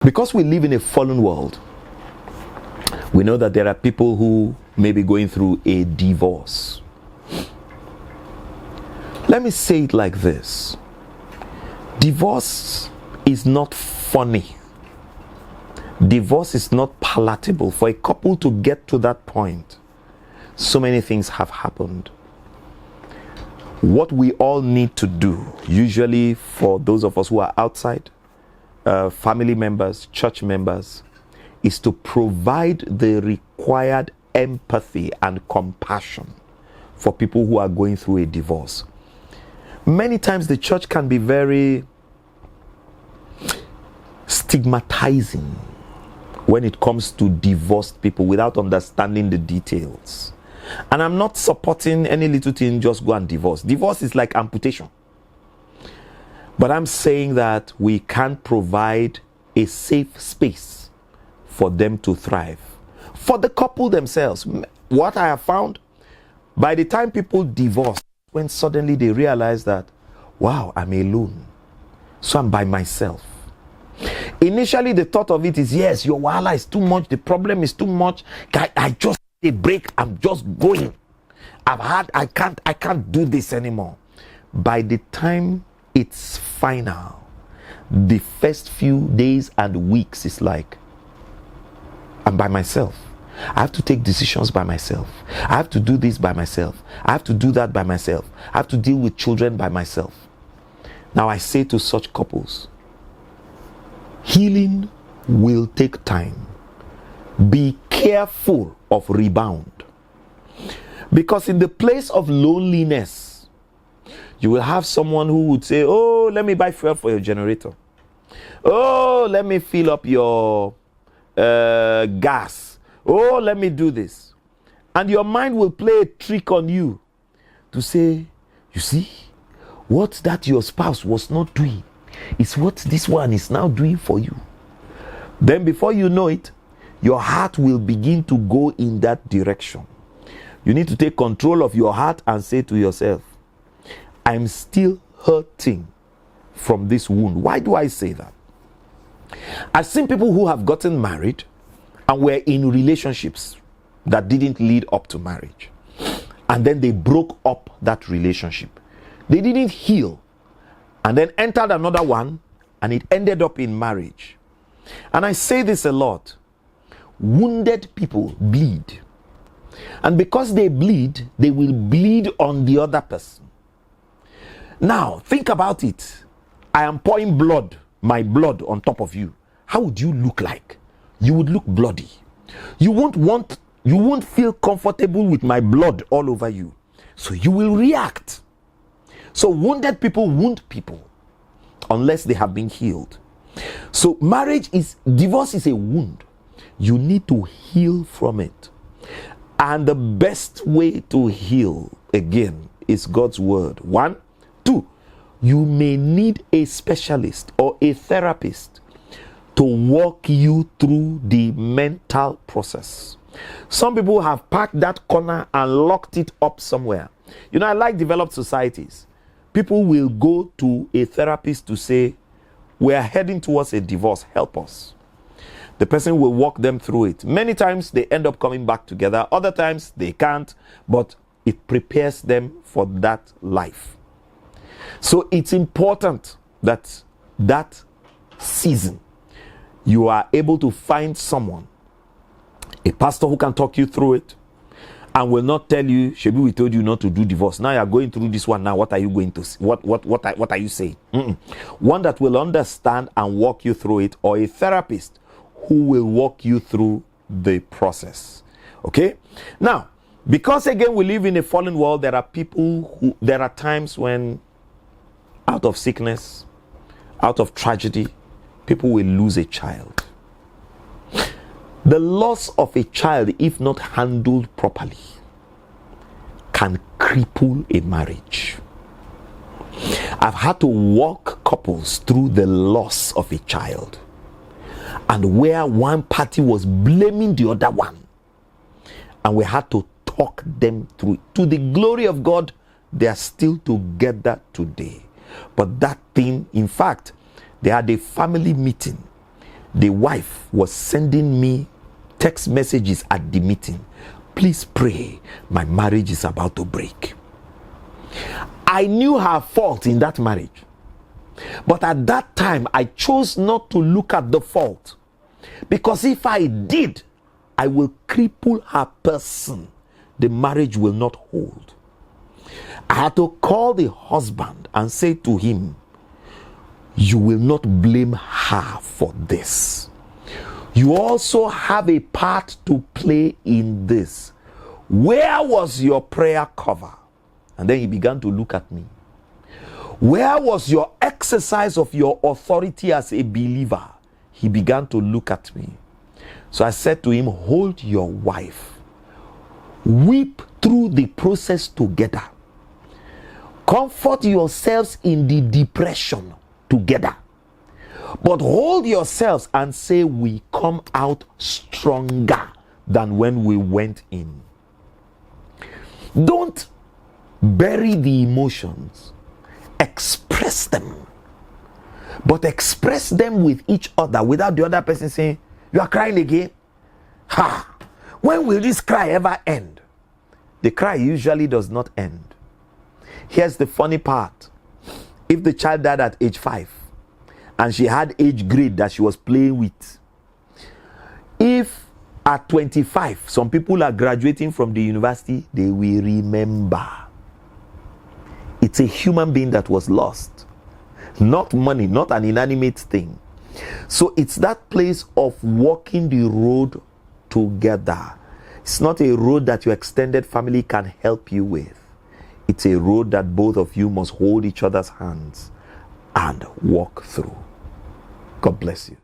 Because we live in a fallen world, we know that there are people who may be going through a divorce. Let me say it like this. Divorce is not funny. Divorce is not palatable. For a couple to get to that point, so many things have happened. What we all need to do, usually for those of us who are outside, family members, church members, is to provide the required empathy and compassion for people who are going through a divorce. Many times the church can be very stigmatizing when it comes to divorced people without understanding the details. And I'm not supporting any little thing, just go and divorce. Divorce is like amputation. But I'm saying that we can provide a safe space for them to thrive. For the couple themselves, what I have found, by the time people divorce, when suddenly they realize that, wow, I'm alone, so I'm by myself. Initially, the thought of it is, yes, your wahala is too much, the problem is too much, I just need a break, I'm just going. I can't do this anymore. By the time it's final, the first few days and weeks is like, I'm by myself. I have to take decisions by myself. I have to do this by myself. I have to do that by myself. I have to deal with children by myself. Now I say to such couples, healing will take time. Be careful of rebound. Because in the place of loneliness, you will have someone who would say, oh, let me buy fuel for your generator. Oh, let me fill up your gas. Oh, let me do this. And your mind will play a trick on you to say, you see, what that your spouse was not doing is what this one is now doing for you. Then before you know it, your heart will begin to go in that direction. You need to take control of your heart and say to yourself, I'm still hurting from this wound. Why do I say that? I've seen people who have gotten married and were in relationships that didn't lead up to marriage. And then they broke up that relationship. They didn't heal. And then entered another one and it ended up in marriage. And I say this a lot. Wounded people bleed. And because they bleed, they will bleed on the other person. Now, think about it. I am pouring blood, my blood on top of you. How would you look like? You would look bloody. You won't feel comfortable with my blood all over you. So you will react. So wounded people wound people unless they have been healed. So divorce is a wound. You need to heal from it. And the best way to heal, again, is God's word. 1, 2, you may need a specialist or a therapist to walk you through the mental process. Some people have packed that corner and locked it up somewhere. You know, I like developed societies. People will go to a therapist to say, we are heading towards a divorce, help us. The person will walk them through it. Many times they end up coming back together. Other times they can't, but it prepares them for that life. So it's important that season you are able to find someone, a pastor who can talk you through it and will not tell you, Shebi, we told you not to do divorce. Now you're going through this one. Now what are you going to what are you saying? One that will understand and walk you through it, or a therapist who will walk you through the process. Okay? Now, because again we live in a fallen world, there are times when out of sickness, out of tragedy, people will lose a child. The loss of a child, if not handled properly, can cripple a marriage. I've had to walk couples through the loss of a child, and where one party was blaming the other one, and we had to talk them through it. To the glory of God, they are still together today. But that thing, in fact, they had a family meeting the wife was sending me text messages at the meeting. Please pray, my marriage is about to break. I knew her fault in that marriage. But at that time, I chose not to look at the fault. Because if I did, I will cripple her person. The marriage will not hold. I had to call the husband and say to him, you will not blame her for this. You also have a part to play in this. Where was your prayer cover? And then he began to look at me. Where was your exercise of your authority as a believer? He began to look at me. So I said to him, hold your wife. Weep through the process together. Comfort yourselves in the depression together. But hold yourselves and say, we come out stronger than when we went in. Don't bury the emotions. Express them. But express them with each other without the other person saying, you are crying again? Ha! When will this cry ever end? The cry usually does not end. Here's the funny part. If the child died at age 5 and she had age grade that she was playing with, if at 25 some people are graduating from the university, they will remember. It's a human being that was lost. Not money, not an inanimate thing. So it's that place of walking the road together. It's not a road that your extended family can help you with. It's a road that both of you must hold each other's hands and walk through. God bless you.